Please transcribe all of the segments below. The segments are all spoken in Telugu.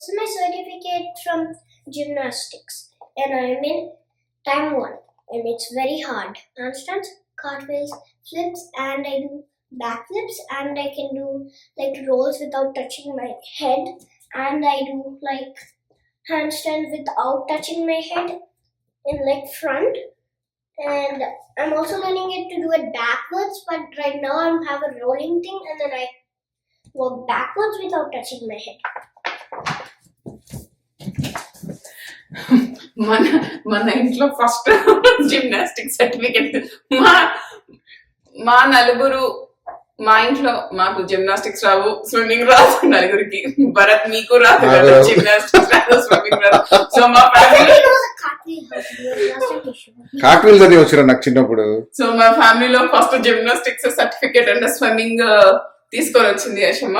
This is my certificate from gymnastics, and I'm in time 1, and it's very hard. Handstands, cartwheels, flips, and I do backflips, and I can do like rolls without touching my head, and I do like handstand without touching my head in like front, and I'm also learning it to do it backwards, but right now I have a rolling thing, and then I walk backwards without touching my head. మన ఇంట్లో ఫస్ట్ జిమ్నాస్టిక్ సర్టిఫికెట్ మా నలుగురు మా ఇంట్లో మాకు జిమ్నాస్టిక్స్ రావు, స్విమ్మింగ్ రాదు నలుగురికి. భరత్ మీకు రాదు కదా జిమ్నాస్టిక్స్ రాదు, స్విమ్మింగ్ రాదు. సో మా ఫ్యామిలీ కార్ట్వీల్స్ అది వచ్చారు నాకు చిన్నప్పుడు. సో మా ఫ్యామిలీలో first gymnastics certificate and swimming తీసుకొని వచ్చింది యశమ్మ.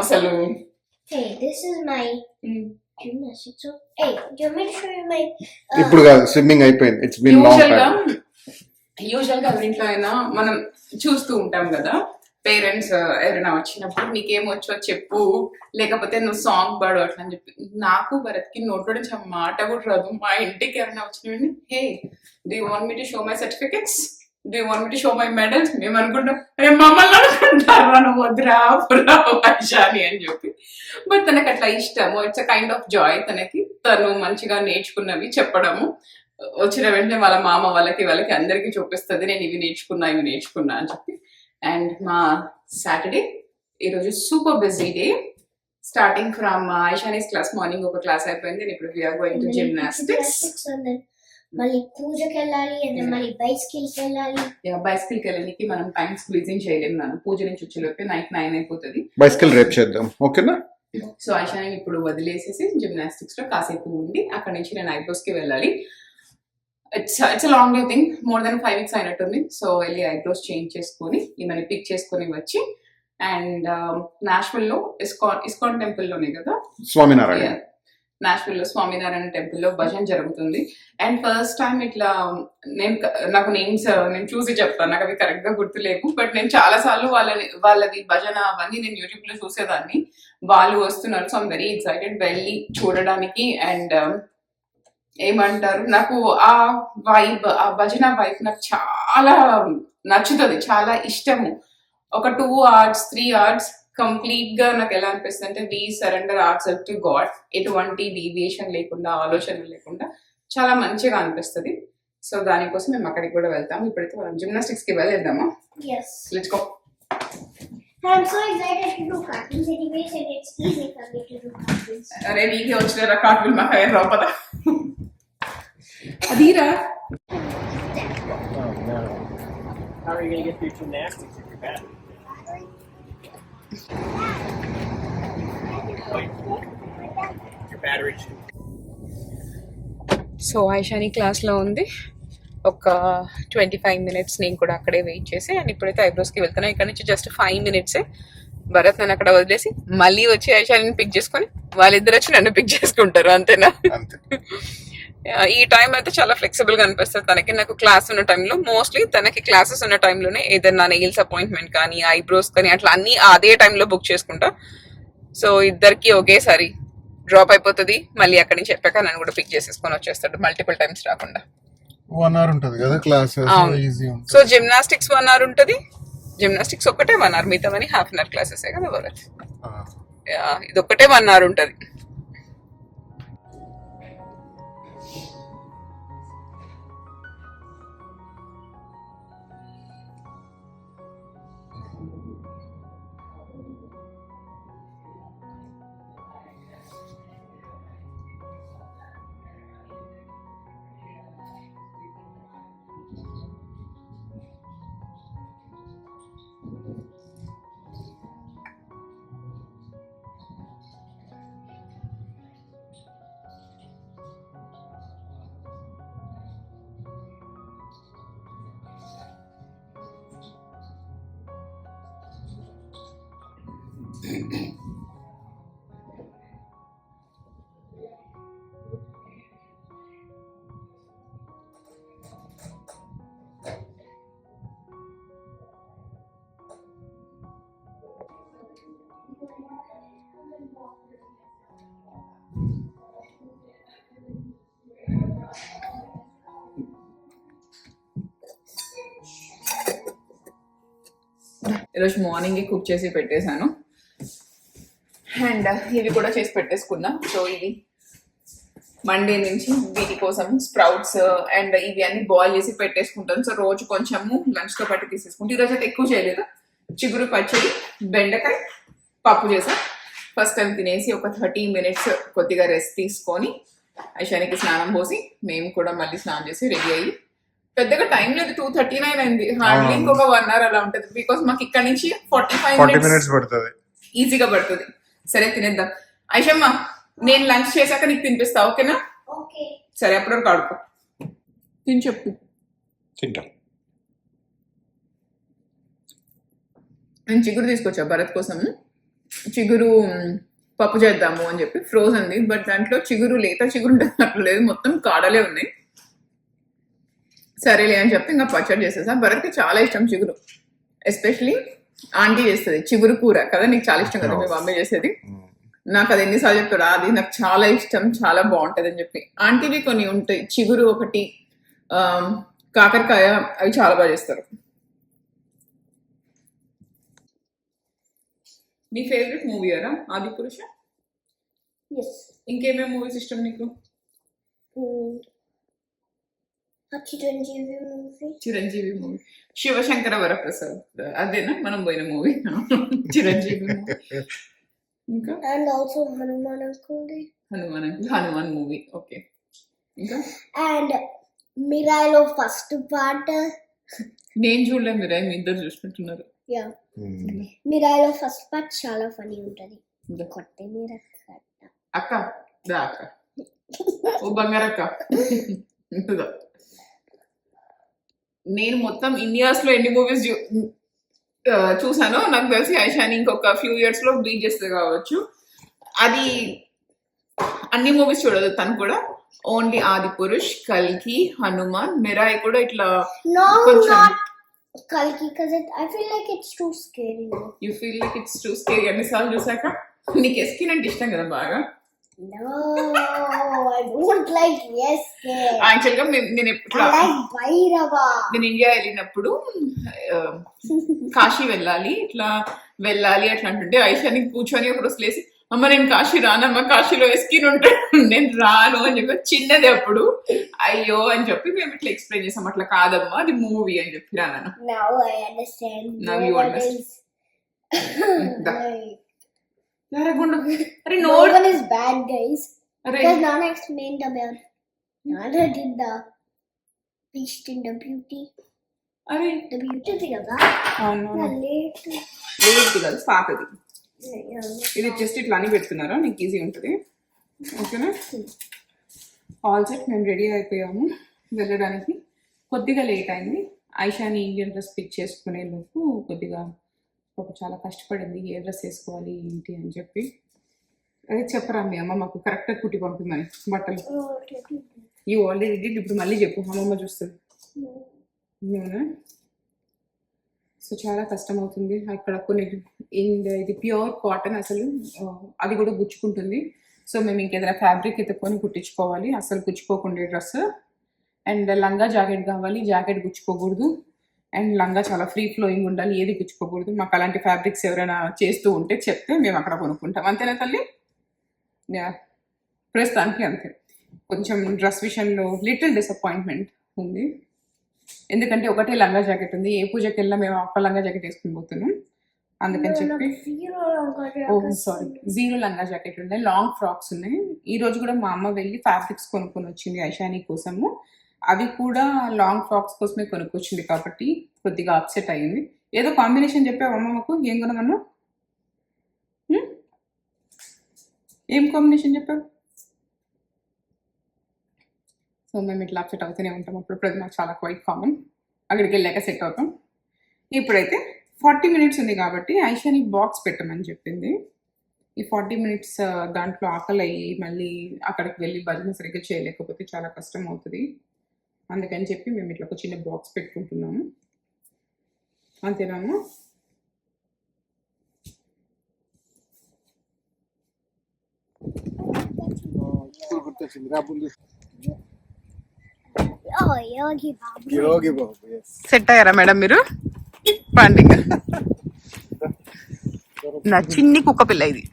అసలు this is my gymnastics. So, hey, do you want me to show you my? ఇప్పుడు కాదు, స్విమ్మింగ్ అయిపోయింది. It's been long time. Usual గా ఎవరింట్లో అయినా మనం చూస్తూ ఉంటాం కదా, పేరెంట్స్ ఎవరైనా వచ్చినప్పుడు నీకేమొచ్చో చెప్పు, లేకపోతే నువ్వు సాంగ్ పాడు అట్లా అని చెప్పి. నాకు భరత్కి నోట్లో నుంచి ఆ మాట కూడా రాదు. మా ఇంటికి ఎవరైనా వచ్చిన hey do you want me to show my certificates, do you want me to show my medals, మేము అనుకుంటాం రే మమ్మల్ని అనుకుంటారా నువ్వు వద్దురా వైశాలి అని చెప్పి. బట్ తనకు అట్లా ఇష్టము, it's a kind of Joy తనకి. తను మంచిగా నేర్చుకున్నవి చెప్పడము, వచ్చిన వెంటనే వాళ్ళ మామ వాళ్ళకి అందరికీ చూపిస్తుంది నేను ఇవి నేర్చుకున్నా అని చెప్పి. అండ్ మా సాటర్డే ఈరోజు super busy day. Starting from Aishani's class, morning ఒక క్లాస్ అయిపోయింది. ఇప్పుడు వీఆర్ గోయింగ్ టు జిమ్నాస్టిక్స్. మళ్ళీ పూజకి వెళ్ళాలి, మళ్ళీ బైస్కిల్కి వెళ్ళాలి. బైస్కిల్కి వెళ్ళడానికి మనం టైం స్క్వీజింగ్ చేయలేము. మనం పూజ నుంచి వచ్చేలోపే నైట్ 9 అయిపోతుంది. బైస్కిల్ రేపు చేద్దాం, ఓకేనా? సో ఐషాని ఇప్పుడు వదిలేసేసి జిమ్నాస్టిక్స్ లో కాసేపు ఉండి అక్కడ నుంచి నేను ఐబ్రోస్ కి వెళ్ళాలి. It's long day thing, more than 5 weeks అయినట్టుంది. సో వెళ్ళి ఐబ్రోస్ చేంజ్ చేసుకొని ఈమెని పిక్ చేసుకొని వచ్చి, అండ్ నాష్విల్ లో ఇస్కాన్ టెంపుల్ లోనే కదా స్వామినారాయణ, నాష్విల్ లో స్వామినారాయణ టెంపుల్ లో భజన జరుగుతుంది. అండ్ ఫస్ట్ టైం ఇట్లా నాకు నేమ్స్ నేను చూసి చెప్తాను, నాకు అవి కరెక్ట్ గా గుర్తులేవు. బట్ నేను చాలా సార్లు వాళ్ళది భజన అవన్నీ నేను యూట్యూబ్ లో చూసేదాన్ని. వాళ్ళు వస్తున్నారు, సో ఐమ్ వెరీ ఎక్సైటెడ్ వెళ్ళి చూడడానికి. అండ్ ఏమంటారు, నాకు ఆ వైబ్, ఆ భజన వైబ్ నాకు చాలా నచ్చుతుంది, చాలా ఇష్టము. ఒక 2 hours 3 hours కంప్లీట్ గా నాకు ఎలా అనిపిస్తుంది అంటే we surrender our self to God, ఎటువంటి డీవియేషన్ లేకుండా, ఆలోచన లేకుండా చాలా మంచిగా అనిపిస్తుంది. సో దానికోసం మేము అక్కడికి కూడా వెళ్తాం. ఇప్పుడైతే మనం జిమ్నాస్టిక్స్ కి వెళ్దామా? Let's go. I'm so excited to do cartwheels anyways, and it's easy for me to do cartwheels. అరే నీకే వచ్చిన కార్ట్వీల్ మాకు అయ్యారు రాపద అదీరా. How are you going to get through gymnastics if you're bad? Your battery. So Aishani క్లాస్లో ఉంది. ఒక 25 minutes నేను కూడా అక్కడే వెయిట్ చేసి, అండ్ ఇప్పుడైతే ఐబ్రోస్కి వెళ్తున్నాను. ఇక్కడ నుంచి జస్ట్ 5 minutes. భరత్ నన్ను అక్కడ వదిలేసి మళ్ళీ వచ్చి ఐషాని పిక్ చేసుకొని వాళ్ళిద్దరు వచ్చి నన్ను పిక్ చేసుకుంటారు, అంతేనా? ఈ టైం అయితే చాలా ఫ్లెక్సిబుల్గా అనిపిస్తుంది తనకి. నాకు క్లాస్ ఉన్న టైంలో, మోస్ట్లీ తనకి క్లాసెస్ ఉన్న టైంలోనే ఏదైనా నెయిల్స్ అపాయింట్మెంట్ కానీ, ఐబ్రోస్ కానీ అట్లా అన్నీ అదే టైంలో బుక్ చేసుకుంటా. సో ఇద్దరికి ఒకేసారి డ్రాప్ అయిపోతుంది. మళ్ళీ అక్కడి నుంచి చెప్పాక నన్ను కూడా పిక్ చేసేసుకొని వచ్చేస్తాడు, మల్టిపుల్ టైమ్స్ రాకుండా. 1 hour ఉంటుంది కదా క్లాస్. సో జిమ్నాస్టిక్స్ 1 hour ఉంటుంది. జిమ్నాస్టిక్స్ ఒక్కటే 1 hour, మిగతావని ½ hour క్లాసెస్ కదా భరత్. ఇది ఒక్కటే 1 hour ఉంటుంది. ఈరోజు మార్నింగే కుక్ చేసి పెట్టేశాను. అండ్ ఇవి కూడా చేసి పెట్టేసుకున్నా. సో ఇది మండే నుంచి వీటి కోసం స్ప్రౌట్స్ అండ్ ఇవి అన్ని బాయిల్ చేసి పెట్టేసుకుంటాను. సో రోజు కొంచెము లంచ్తో పాటు తీసేసుకుంటాను. ఈరోజు అయితే ఎక్కువ చేయలేదు. చిగురు పచ్చడి, బెండకాయ, పప్పు చేసాను. ఫస్ట్ టైం తినేసి ఒక 30 minutes కొద్దిగా రెస్ట్ తీసుకొని ఐషానికి స్నానం పోసి మేము కూడా మళ్ళీ స్నానం చేసి రెడీ అయ్యి, పెద్దగా టైం లేదు, 2:39 అయింది. హార్డ్లీ ఇంకొక 1 hour అలా ఉంటుంది. బికాస్ మాకు ఇక్కడ నుంచి 45 minutes పడుతుంది, ఈజీగా పడుతుంది. సరే తినేద్దాం. ఐషమ్మ నేను లంచ్ చేశాక నీకు తినిపిస్తా, ఓకేనా? ఓకే. సరే అప్పుడు ఆడుకో, తిని చెప్పు. తింటా. నేను చిగురు తీసుకొచ్చా భరత్ కోసం. చిగురు పప్పు చేద్దాము అని చెప్పి ఫ్రోజన్ది, బట్ దాంట్లో చిగురు లేత చిగురు ఉంటుంది అట్లా లేదు, మొత్తం కాడలే ఉన్నాయి. సరేలే అని చెప్పి ఇంకా పచ్చడి చేసేసా. భరత్కి చాలా ఇష్టం చిగురు, ఎస్పెషలీ ఆంటీ చేస్తుంది చిగురు కూర కదా, నీకు చాలా ఇష్టం కదా మీ మమ్మీ చేసేది. నాకు అది ఎన్నిసార్లు చెప్తారా, అది నాకు చాలా ఇష్టం, చాలా బాగుంటుంది అని చెప్పి. ఆంటీవి కొన్ని ఉంటాయి, చిగురు ఒకటి, కాకరకాయ, అవి చాలా బాగా చేస్తారు. నీ ఫేవరెట్ మూవీ అరా ఆదిపురుష? ఎస్. ఇంకేమేమి మూవీస్ ఇష్టం నీకు? చిరంజీవి మూవీ. చిరంజీవి మూవీ, శివశంకర వరప్రసాద్, అదేనా మనం పోయిన మూవీ? చిరంజీవి మూవీ. ఇంకా అండ్ ఆల్సో హనుమాన్ అంకుల్ది. హనుమాన్ మూవీ. ఓకే. ఇంకా అండ్ మిరాయిలో ఫస్ట్ పార్ట్. నేను చూడలేదు మిరాయి, మీ ఇద్దరు చూసుకుంటున్నారు. యా, మిరాయిలో ఫస్ట్ పార్ట్ చాలా ఫనీ ఉంటది. కొట్టే మీరు అక్క దా అక్క, ఓ బంగారక్క. నేను మొత్తం ఇయర్స్ లో ఎన్ని మూవీస్ చూసానో నాకు తెలిసి ఐషాని ఇంకొక ఫ్యూ ఇయర్స్ లో బీట్ చేస్తుంది కావచ్చు. అది అన్ని మూవీస్ చూడదు తను కూడా, ఓన్లీ ఆది పురుష్, కల్కి, హనుమాన్, మిరాయి కూడా ఇట్లా కొంచెం. కల్కి cuz I feel like it's too scary. You feel like it's too scary ఎన్నిసార్లు చూసాక? నీకు ఎస్కిన్ అంటే ఇష్టం కదా బాగా? No, I don't like SK. Actual గా నేను ఎప్పుడు I like Bhairava. నేను ఇండియా వెళ్ళినప్పుడు కాశీ వెళ్ళాలి అట్లా అంటుంటే ఐషాని కూర్చొని ఒక రోజు లేసి, అమ్మ నేను కాశీ రానమ్మ, కాశీలో ఎస్కిన్ ఉంటాడు, నేను రాను అని చెప్పి. చిన్నది అప్పుడు, అయ్యో అని చెప్పి మేము ఇట్లా ఎక్స్ప్లెయిన్ చేసాం, అట్లా కాదమ్మా అది మూవీ అని చెప్పి రాను. Now I understand. Now you understand. అరే No one is bad, guys. Because Nana explained about Nana did the Beast in the Beauty. అరే The beauty thing of అవును, late. లేదు కదా పాతది. Yeah. ఇది జస్ట్ ఇట్లా అని పెడుతున్నారా, నీకు ఈజీ ఉంటుంది. ఓకేనా? ఆల్ సెట్, మేము రెడీ అయిపోయాము వెళ్ళడానికి. కొద్దిగా లేట్ అయింది. ఐషాని ఇండియన్ డ్రెస్ పిక్ చేసుకునే లోపు కొద్దిగా చాలా కష్టపడింది, ఏ డ్రెస్ వేసుకోవాలి ఏంటి అని చెప్పి. అదే చెప్పరా మీ అమ్మ మాకు కరెక్ట్గా కుట్టి పంపిమని బట్టలు. ఈ ఆల్రెడీ డిడ్, ఇప్పుడు మళ్ళీ చెప్పు, అమ్మమ్మ చూస్తుంది. సో చాలా కష్టం అవుతుంది అక్కడ కొన్ని. ఇది ప్యూర్ కాటన్ అసలు, అది కూడా గుచ్చుకుంటుంది. సో మేము ఇంకేదైనా ఫ్యాబ్రిక్ ఎత్తుకొని కుట్టించుకోవాలి, అసలు గుచ్చుకోకుండా డ్రెస్. అండ్ లంగా జాకెట్ కావాలి, జాకెట్ గుచ్చుకోకూడదు. అండ్ లంగా చాలా ఫ్రీ ఫ్లోయింగ్ ఉండాలి, ఏది గుచ్చుకోకూడదు. మాకు అలాంటి ఫ్యాబ్రిక్స్ ఎవరైనా చేస్తూ ఉంటే చెప్తే మేము అక్కడ కొనుక్కుంటాం. అంతేనా తల్లి? ప్రస్తుతానికి అంతే. కొంచెం డ్రెస్ విషయంలో లిటిల్ డిసప్పాయింట్మెంట్ ఉంది, ఎందుకంటే ఒకటే లంగా జాకెట్ ఉంది. ఏ పూజకి వెళ్ళినా మేము ఒక్క లంగా జాకెట్ వేసుకుని పోతున్నాం, అందుకని చెప్పి. జీరో లంగా జాకెట్ ఉన్నాయి, లాంగ్ ఫ్రాక్స్ ఉన్నాయి. ఈ రోజు కూడా మా అమ్మ వెళ్ళి ఫ్యాబ్రిక్స్ కొనుక్కొని వచ్చింది ఐషాని కోసము. అవి కూడా లాంగ్ ఫ్రాక్స్ కోసమే కొనుక్కొచ్చింది కాబట్టి కొద్దిగా అప్సెట్ అయ్యింది. ఏదో కాంబినేషన్ చెప్పావు అమ్మ మాకు, ఏం కొనమన్నా? ఏం కాంబినేషన్ చెప్పావు? సో మేము ఇట్లా అప్సెట్ అవుతూనే ఉంటాం అప్పుడు, అది మాకు చాలా క్వైట్ కామన్. అక్కడికి వెళ్ళాక సెట్ అవుతాం. ఇప్పుడైతే 40 minutes ఉంది కాబట్టి ఐషాని బాక్స్ పెట్టమని చెప్పింది. ఈ 40 minutes దాంట్లో ఆకలి అయ్యి మళ్ళీ అక్కడికి వెళ్ళి భజన సరిగ్గా చేయలేకపోతే చాలా కష్టం అవుతుంది. అందుకని చెప్పి మేము ఇట్లా ఒక చిన్న బాక్స్ పెట్టుకుంటున్నాము. అంతేనాము? Yogi Babu. యోగి బాబు. సెట్ అయ్యారా మేడం మీరు? పండుగ నా చిన్ని కుక్క పిల్ల ఇది.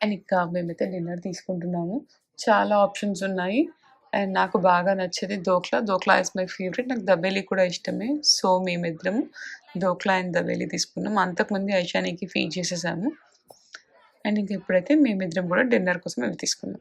అండ్ ఇంకా మేమైతే డిన్నర్ తీసుకుంటున్నాము. చాలా ఆప్షన్స్ ఉన్నాయి అండ్ నాకు బాగా నచ్చేది దోక్లా. దోక్లా ఇస్ మై ఫేవరెట్. నాకు దబేలి కూడా ఇష్టమే. సో మేమిద్దరం దోక్లా అండ్ దబేలి తీసుకున్నాం. అంతకుముందు ఐషానికి ఫీడ్ చేసేసాము అండ్ ఇంకా ఇప్పుడైతే మేమిద్దరం కూడా డిన్నర్ కోసం మేము తీసుకున్నాం.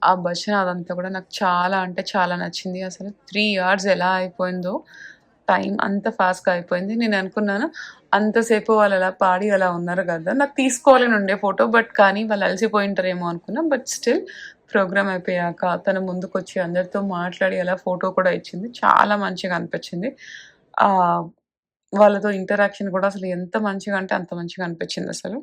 ఆ భజన అదంతా కూడా నాకు చాలా అంటే చాలా నచ్చింది. అసలు 3 అవర్స్ ఎలా అయిపోయిందో, టైం అంత ఫాస్ట్‌గా అయిపోయింది. నేను అనుకున్నాను అంతసేపు వాళ్ళు అలా పాడి అలా ఉన్నారు కదా! నాకు తీసుకోవాలని ఉండే ఫోటో. బట్ కానీ వాళ్ళు అలసిపోయి ఉంటారేమో అనుకున్నా. బట్ స్టిల్ ప్రోగ్రామ్ అయిపోయాక తను ముందుకొచ్చి అందరితో మాట్లాడి అలా ఫోటో కూడా ఇచ్చింది. చాలా మంచిగా అనిపించింది. వాళ్ళతో ఇంటరాక్షన్ కూడా అసలు ఎంత మంచిగా అంటే అంత మంచిగా అనిపించిందసలు.